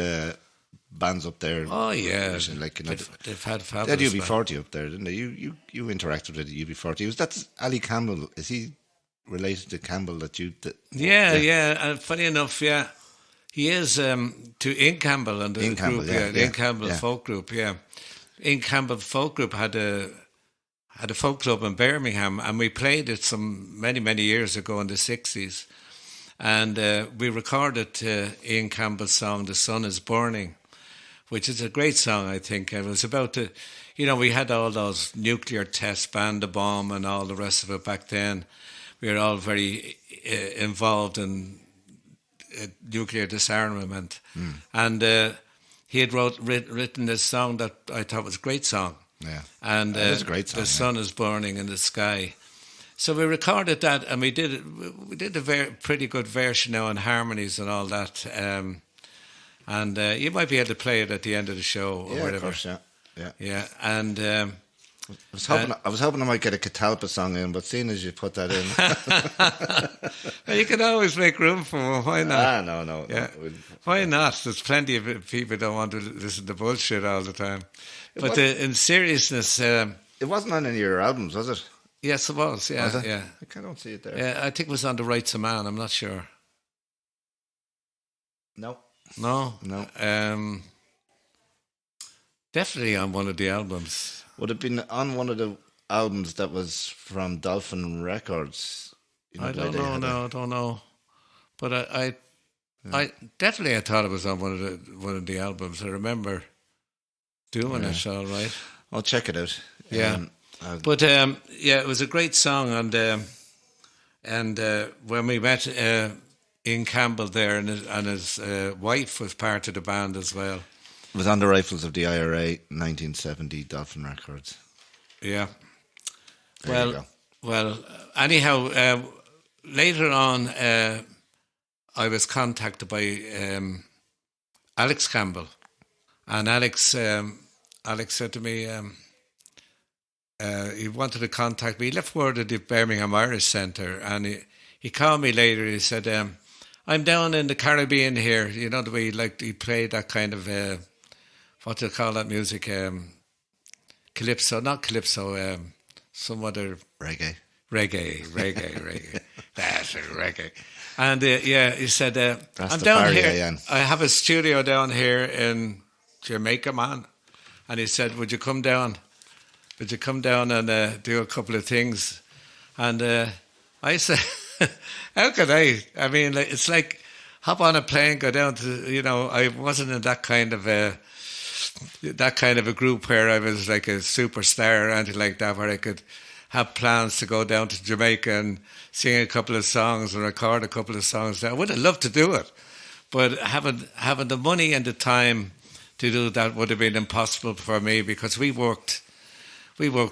S2: bands up there.
S4: Oh yeah,
S2: like
S4: they've had
S2: they had
S4: fabulous.
S2: UB40 up there, didn't they? You interacted with UB40. Was that Ali Campbell? Is he related to Campbell that you?
S4: Yeah. And funny enough, yeah, he is to Ian Campbell and the
S2: Ian Campbell,
S4: group. Ian Campbell folk group. Yeah, Ian Campbell folk group had a folk club in Birmingham, and we played it many years ago in the 60s. And we recorded Ian Campbell's song, "The Sun Is Burning," which is a great song, I think. It was about we had all those nuclear tests, banned the bomb and all the rest of it back then. We were all very involved in nuclear disarmament. And he had written this song that I thought was a great song.
S2: Yeah,
S4: and
S2: it was a great song.
S4: The sun is burning in the sky. So we recorded that, and we did a pretty good version now on harmonies and all that. And you might be able to play it at the end of the show or whatever.
S2: Of course, yeah.
S4: And
S2: I was hoping I might get a Catalpa song in, but seeing as you put that in,
S4: well, you can always make room for one. Why not?
S2: No.
S4: Yeah. Why not? There's plenty of people who don't want to listen to bullshit all the time. But in seriousness,
S2: it wasn't on any of your albums, was it?
S4: Yes, it was. Yeah,
S2: was it?
S4: Yeah.
S2: I don't see it there.
S4: Yeah, I think it was on The Rights of Man. I'm not sure.
S2: No.
S4: Definitely on one of the albums.
S2: Would it have been on one of the albums that was from Dolphin Records?
S4: I don't know. No, I don't know. But I definitely I thought it was on one of the albums. I remember doing it. All right.
S2: I'll check it out.
S4: Yeah. But it was a great song, and when we met Ian Campbell there, and his wife was part of the band as well.
S2: It was on the Rifles of the IRA, 1970, Dolphin Records.
S4: Yeah.
S2: There you go.
S4: Well, anyhow, later on, I was contacted by Alex Campbell, and Alex said to me, he wanted to contact me. He left word at the Birmingham Irish Centre, and he called me later. He said, I'm down in the Caribbean here. You know, the way he played that kind of, what do you call that music? Calypso, not calypso, some other...
S2: Reggae.
S4: That's it, reggae. And he said, I'm
S2: the
S4: down
S2: party,
S4: here.
S2: Ian.
S4: I have a studio down here in Jamaica, man. And he said, would you come down and do a couple of things? And I said, how could I? I mean, it's like hop on a plane, go down to, I wasn't in that kind of a group where I was like a superstar or anything like that, where I could have plans to go down to Jamaica and sing a couple of songs and record a couple of songs. I would have loved to do it, but having the money and the time to do that would have been impossible for me, because we worked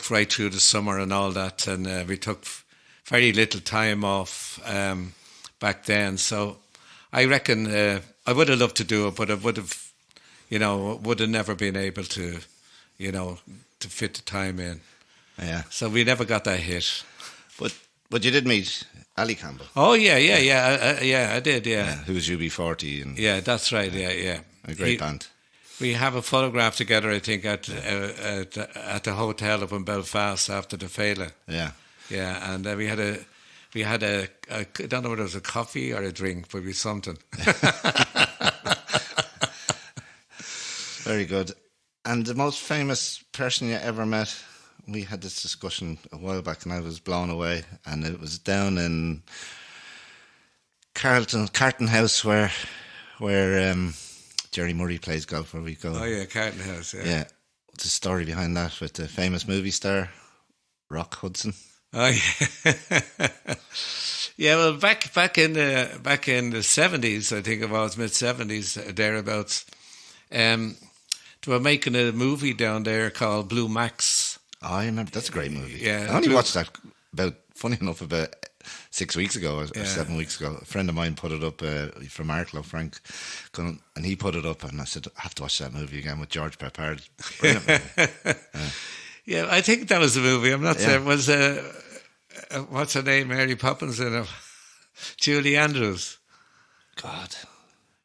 S4: right through the summer and all that, and we took very little time off back then. So I reckon I would have loved to do it, but I would have never been able to, to fit the time in.
S2: Yeah.
S4: So we never got that hit.
S2: But you did meet Ali Campbell.
S4: Oh yeah, I did, yeah.
S2: Who was UB40 and
S4: yeah, that's right, yeah.
S2: A great band. We
S4: have a photograph together, I think, at the hotel up in Belfast after the Fela.
S2: Yeah.
S4: Yeah, and we had a I don't know whether it was a coffee or a drink, but it was something.
S2: Very good. And the most famous person you ever met? We had this discussion a while back, and I was blown away. And it was down in Carlton House, where Jerry Murray plays golf, where we go.
S4: Oh yeah, Carlton House. Yeah.
S2: Yeah. What's the story behind that with the famous movie star Rock Hudson?
S4: Oh yeah. Yeah, well, back in the 70s, I think it was mid-70s thereabouts. They were making a movie down there called Blue Max.
S2: Oh, I remember. That's a great movie.
S4: Yeah,
S2: I only watched that funny enough, about 6 weeks ago or 7 weeks ago. A friend of mine put it up from Arklow, Frank, and he put it up, and I said, I have to watch that movie again with George Peppard. Brilliant movie.
S4: Yeah, I think that was the movie. I'm not saying it was. What's her name? Mary Poppins in it. Julie Andrews.
S2: God.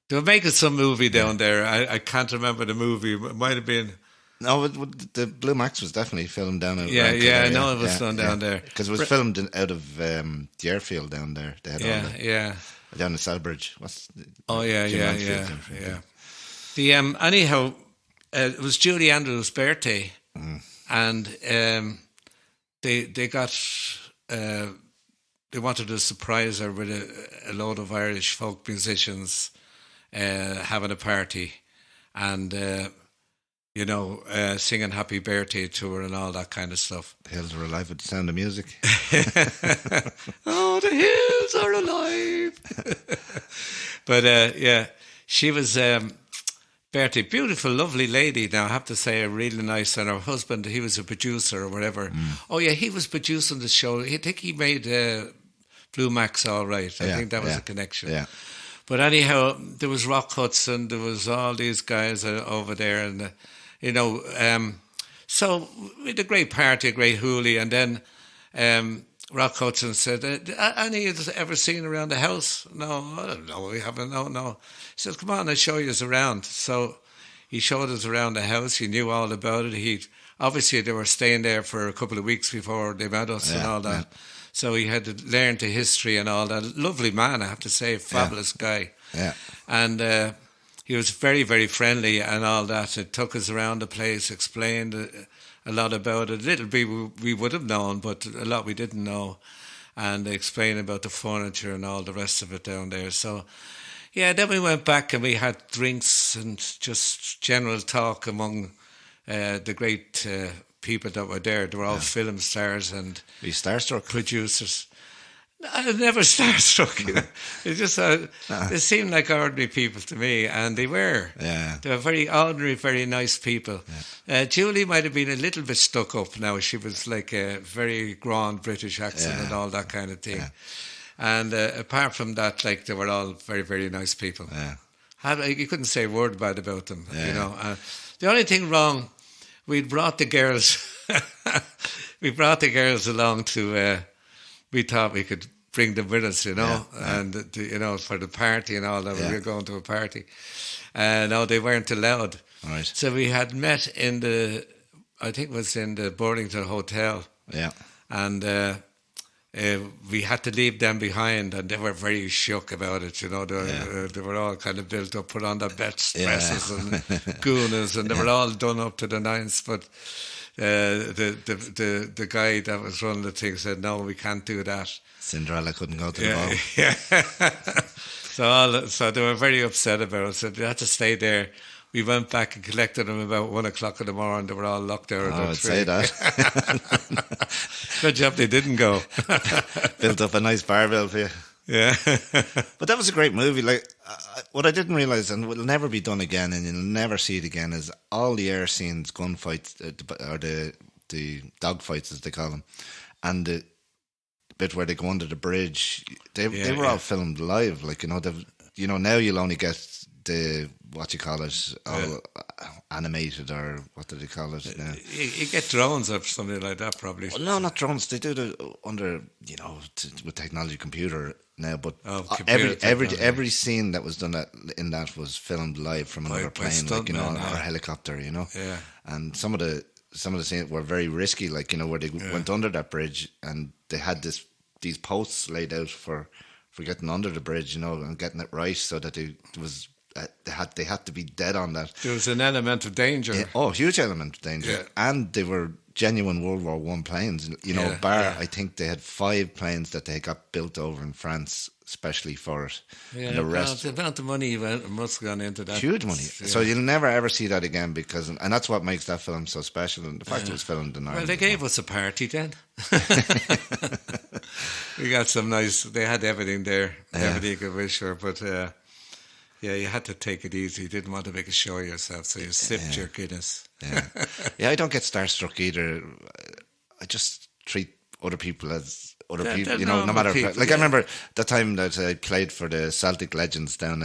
S4: They were making some movie down there. I can't remember the movie. It might have been.
S2: No, the Blue Max was definitely filmed down at
S4: Yeah,
S2: around
S4: yeah,
S2: Kildare,
S4: I know it was done down there.
S2: because it was filmed out of the airfield down there. They had all
S4: Yeah.
S2: down in Selbridge.
S4: Oh, yeah.
S2: Mansfield.
S4: The anyhow, it was Julie Andrews' birthday, and they got they wanted to surprise her with a load of Irish folk musicians having a party, and singing happy birthday to her and all that kind of stuff.
S2: The hills are alive with the sound of music.
S4: Oh, the hills are alive. But she was Bertie, beautiful, lovely lady. Now I have to say, really nice. And her husband, he was a producer or whatever. Oh yeah, he was producing the show. I think he made Blue Max all right. I think that was a connection.
S2: Yeah.
S4: But anyhow, there was Rock Hudson, there was all these guys over there, and so we had a great party, a great hoolie, and then Rock Hudson said, "Any of you ever seen around the house?" "No, I don't know. We haven't. No." He said, "Come on, I'll show you around." So he showed us around the house. He knew all about it. Obviously they were staying there for a couple of weeks before they met us and all that. Yeah. So he had to learn the history and all that. Lovely man, I have to say, fabulous guy.
S2: Yeah.
S4: And he was very, very friendly and all that. It took us around the place, explained a lot about it. A little bit we would have known, but a lot we didn't know. And explained about the furniture and all the rest of it down there. So, yeah, then we went back and we had drinks and just general talk among the great people that were there. They were all film stars and
S2: were you starstruck?
S4: Producers. I was never starstruck. It just they seemed like ordinary people to me, and they were.
S2: Yeah.
S4: They were very ordinary, very nice people. Yeah. Julie might have been a little bit stuck up now. She was like a very grand British accent and all that kind of thing. Yeah. And apart from that, like, they were all very, very nice people.
S2: Yeah.
S4: You couldn't say a word bad about them, you know. The only thing wrong, we'd brought the girls. We brought the girls along to. We thought we could bring them with us, you know, and for the party and all that. We were going to a party. No, they weren't allowed.
S2: Right.
S4: So we had met I think it was in the Burlington Hotel.
S2: Yeah.
S4: And we had to leave them behind, and they were very shook about it, you know. They were all kind of built up, put on their best dresses and goonas, and they were all done up to the nines, but the guy that was running the thing said, "No, we can't do that."
S2: Cinderella couldn't go to the ball.
S4: Yeah. So they were very upset about it. So they had to stay there. We went back and collected them about 1 o'clock in the morning. They were all locked out.
S2: I would say that.
S4: Good job they didn't go.
S2: Built up a nice barbell for you.
S4: Yeah.
S2: But that was a great movie. Like, what I didn't realise, and will never be done again, and you'll never see it again, is all the air scenes, gunfights, or the dog fights as they call them, and the bit where they go under the bridge. They were all filmed live. Like, now you'll only get the all animated, or what do they call it now?
S4: You get drones or something like that, probably.
S2: Well, no, not drones. They do it under, with technology, computer now. But every scene that was done in that was filmed live from another plane, like, or a helicopter,
S4: Yeah.
S2: And some of the scenes were very risky, like, where they went under that bridge, and they had these posts laid out for getting under the bridge, and getting it right, so that they had to be dead on that.
S4: There was an element of danger.
S2: Yeah, huge element of danger. And they were genuine World War I planes. I think they had 5 planes that they got built over in France, especially for it.
S4: Yeah,
S2: and the rest,
S4: the amount of money must have gone into that.
S2: Huge money. Yeah. So you'll never ever see that again, and that's what makes that film so special. And the fact it was filmed in Ireland.
S4: Well, they gave us a party then. We got some nice. They had everything there. Everything you could wish for, but. You had to take it easy. You didn't want to make a show of yourself, so you sipped your Guinness.
S2: Yeah, I don't get starstruck either. I just treat other people as other people, no matter. People, I remember the time that I played for the Celtic Legends down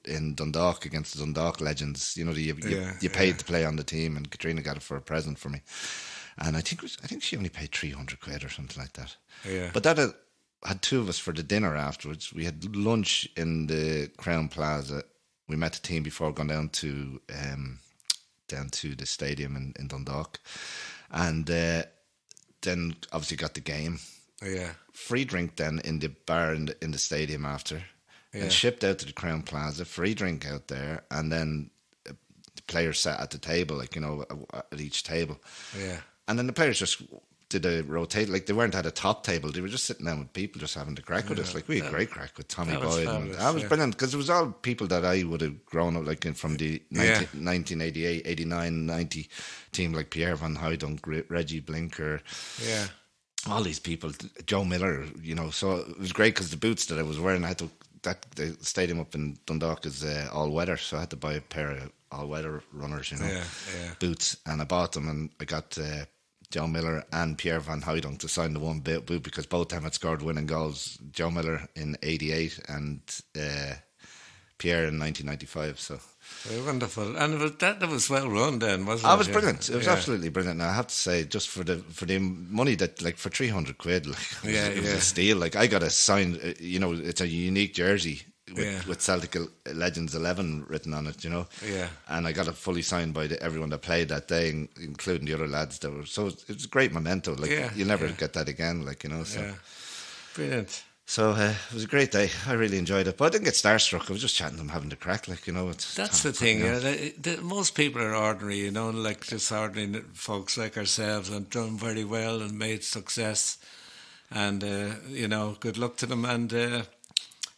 S2: in Dundalk against the Dundalk Legends. You paid to play on the team, and Katrina got it for a present for me. And I think she only paid £300 or something like that.
S4: Yeah,
S2: but that. Had 2 of us for the dinner afterwards. We had lunch in the Crown Plaza. we met the team before going down to the stadium in Dundalk, and then obviously got the game.
S4: Yeah.
S2: Free drink then in the bar in the stadium after, and shipped out to the Crown Plaza. Free drink out there, and then the players sat at the table, like, you know, at each table.
S4: Yeah.
S2: And then the players just did a rotate, like they weren't at a top table. They were just sitting down with people, just having the crack with us. Like we had great crack with Tommy Boyd. That was brilliant because it was all people that I would have grown up like in from the 1988, 89, 90 team, like Pierre Van Hooydonk, Reggie Blinker.
S4: Yeah.
S2: All these people, Joe Miller, you know. So it was great because the boots that I was wearing, I had to. The stadium up in Dundalk is all weather, so I had to buy a pair of all weather runners, you know, boots, and I bought them, and I got Joe Miller and Pierre Van Hooydonk to sign the one boot because both of them had scored winning goals. Joe Miller in '88 and Pierre in 1995. So.
S4: Very wonderful, and that was well run then, wasn't it?
S2: It was brilliant. It was absolutely brilliant. Now I have to say, just for the money that, like, for 300 quid, like, it was a steal. Like, I got a signed, you know, it's a unique jersey with Celtic Legends 11 written on it, you know.
S4: Yeah. And
S2: I got it fully signed by everyone that played that day, including the other lads that were. So it was a great memento. Like, you'll never get that again. Like, you know. So.
S4: Yeah. Brilliant.
S2: So it was a great day. I really enjoyed it, but I didn't get starstruck. I was just chatting to them, having the crack, like, you know.
S4: That's the thing. Most people are ordinary, you know, like just ordinary folks like ourselves, and done very well and made success. And you know, good luck to them. And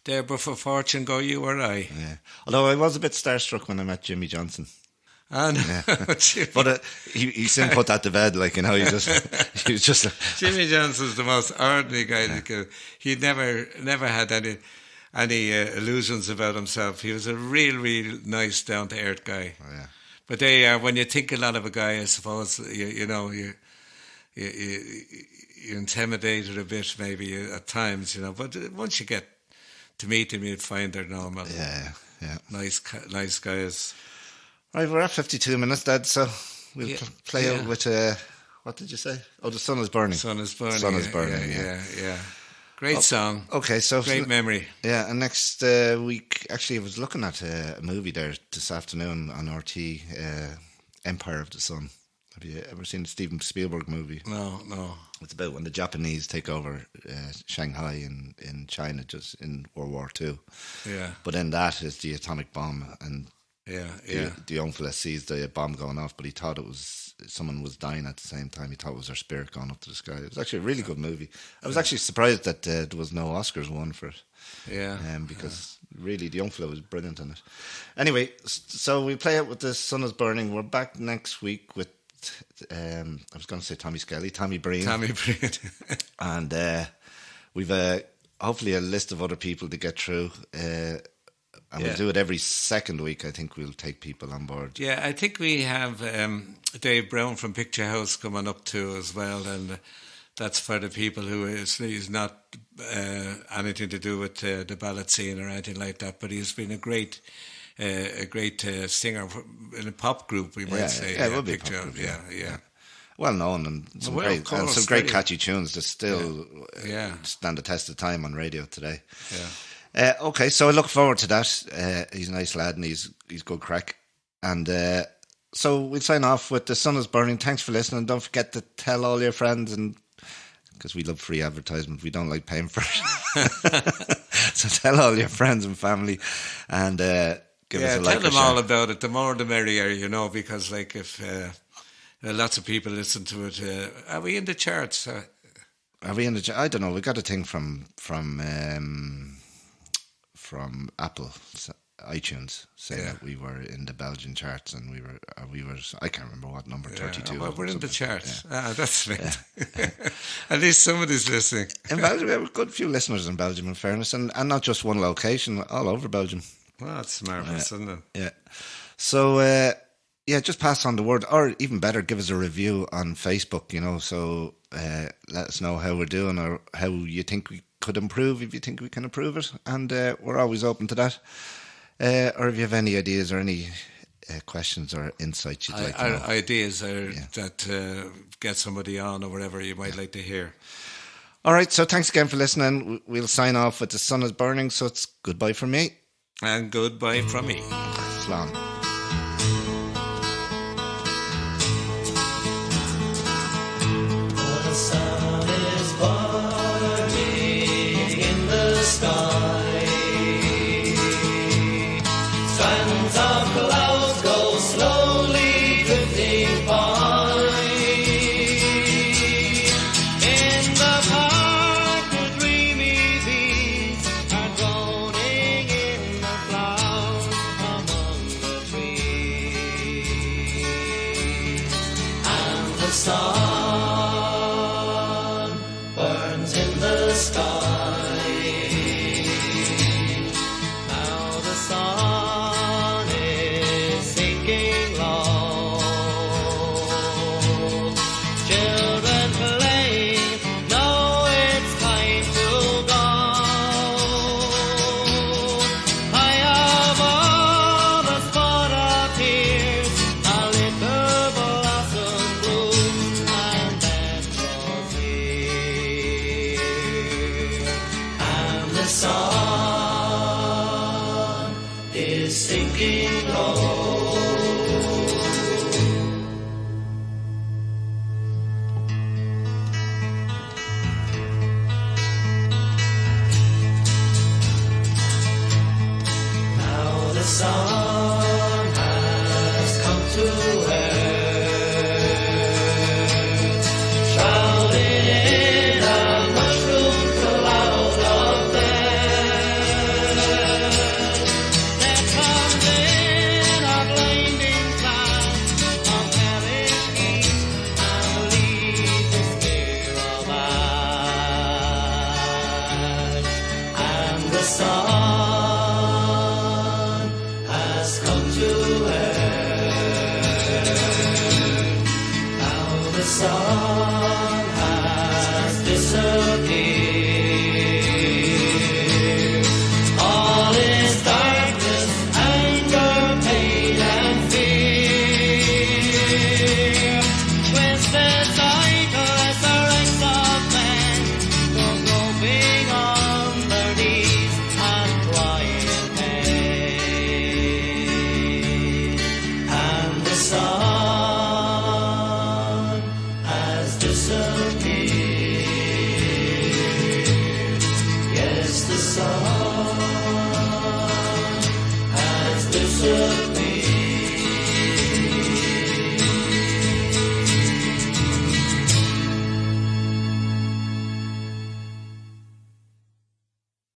S4: there, but for fortune go you or I.
S2: Yeah. Although I was a bit starstruck when I met Jimmy Johnson.
S4: And
S2: but he soon put that to bed, like, you know. He was just
S4: Jimmy Johnson's the most ordinary guy. He never had any illusions about himself. He was a real nice, down to earth guy.
S2: Oh, yeah.
S4: But when you think a lot of a guy, I suppose you intimidated a bit maybe at times, you know. But once you get to meet him, you find they're normal.
S2: Yeah.
S4: Nice guys.
S2: Right, we're at 52 minutes, Dad, so we'll play out with, what did you say? Oh, The Sun is Burning.
S4: Sun is Burning.
S2: Sun is Burning,
S4: yeah. Great song.
S2: Okay, so...
S4: Great memory.
S2: Yeah, and next week, actually, I was looking at a movie there this afternoon on RT, Empire of the Sun. Have you ever seen the Steven Spielberg movie?
S4: No.
S2: It's about when the Japanese take over Shanghai in China, just in World War II.
S4: Yeah.
S2: But in that is the atomic bomb, and...
S4: Yeah.
S2: The young fella sees the bomb going off, but he thought it was someone was dying at the same time. He thought it was their spirit going up to the sky. It was actually a really good movie. I was actually surprised that there was no Oscars won for it.
S4: Yeah.
S2: Because really the young fella was brilliant in it. Anyway, so we play out with The Sun is Burning. We're back next week with I was going to say Tommy Breen. And we've hopefully a list of other people to get through. And we'll do it every second week. I think we'll take people on board.
S4: Yeah, I think we have Dave Brown from Picture House coming up too as well, and that's for the people who he's not anything to do with the ballad scene or anything like that, but he's been a great singer in a pop group, we might say.
S2: Yeah, it will be a pop group, yeah. Well known and some great catchy tunes that still stand the test of time on radio today.
S4: Yeah.
S2: Okay, so I look forward to that. He's a nice lad and he's good crack. And so we'll sign off with The Sun is Burning. Thanks for listening. Don't forget to tell all your friends, and because we love free advertisement, we don't like paying for it. So tell all your friends and family, and give us a like.
S4: Tell them all about it. The more the merrier, you know, because like if lots of people listen to it, are we in the charts?
S2: Are we in the? I don't know. We got a thing from Apple iTunes saying that we were in the Belgian charts, and we were I can't remember what number, 32.
S4: Well, we're in the charts. That's right. At least somebody's listening.
S2: In Belgium, we have a good few listeners in Belgium, in fairness, and not just one location, all over Belgium.
S4: Well, that's marvellous, isn't it?
S2: Yeah. So just pass on the word, or even better, give us a review on Facebook, you know, so let us know how we're doing, or how you think we could improve, if you think we can improve it, and we're always open to that. Or if you have any ideas or any questions or insights you'd like to know.
S4: Ideas that get somebody on, or whatever you might like to hear.
S2: All right, so thanks again for listening. We'll sign off with The Sun is Burning, so it's goodbye from me.
S4: And goodbye from me.
S2: Slán.
S3: The sun is burning in the sky. Strands of clouds go slowly drifting by. In the park, the dreamy bees are droning in the flowers among the trees. And the sun burns in the sky. Now the sun is sinking low. Children playing know it's time to go. High above the spot appears a little blossom blooms and then grows here. And the sun is sinking low. Now the sun has come to earth, shrouded in a mushroom cloud of death. There comes in a blinding flash of hellish heat and leaves a smear of ash. And the sun has come to earth. Now the sun has disappeared. All is darkness, anger, pain, and fear. Twisted cycles, the ranks of men go groping on their knees and crying pain. And the sun